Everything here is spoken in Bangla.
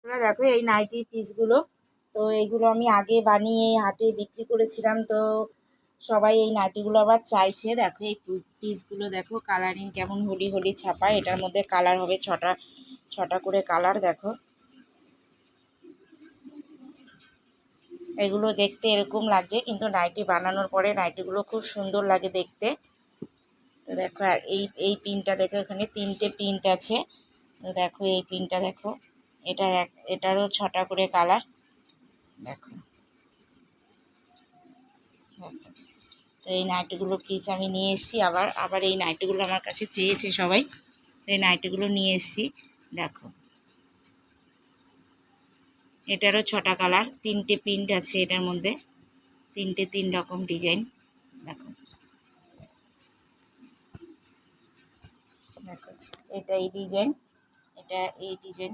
তোমরা দেখো এই নাইটির পিসগুলো, তো এইগুলো আমি আগে বানিয়ে হাটে বিক্রি করেছিলাম, তো সবাই এই নাইটিগুলো আবার চাইছে। দেখো এই পিসগুলো দেখো, কালারিং কেমন হোলি হোলি ছাপা, এটার মধ্যে কালার হবে ছটা ছটা করে কালার। দেখো এগুলো দেখতে এরকম লাগছে, কিন্তু নাইটি বানানোর পরে নাইটিগুলো খুব সুন্দর লাগে দেখতে। তো দেখো আর এই পিনটা দেখো, এখানে 3টে প্রিন্ট আছে। তো দেখো এই পিনটা দেখো, এটারও 6টা করে কালার। দেখো তো এই নাইটিগুলো পিস আমি নিয়ে এসেছি, আবার এই নাইটিগুলো আমার কাছে চেয়েছে সবাই, তো এই নাইটিগুলো নিয়ে এসেছি। দেখো এটারও 6টা কালার, 3টে প্রিন্ট আছে এটার মধ্যে, 3 রকম ডিজাইন। দেখো দেখো এটা এই ডিজাইন, এটা এই ডিজাইন,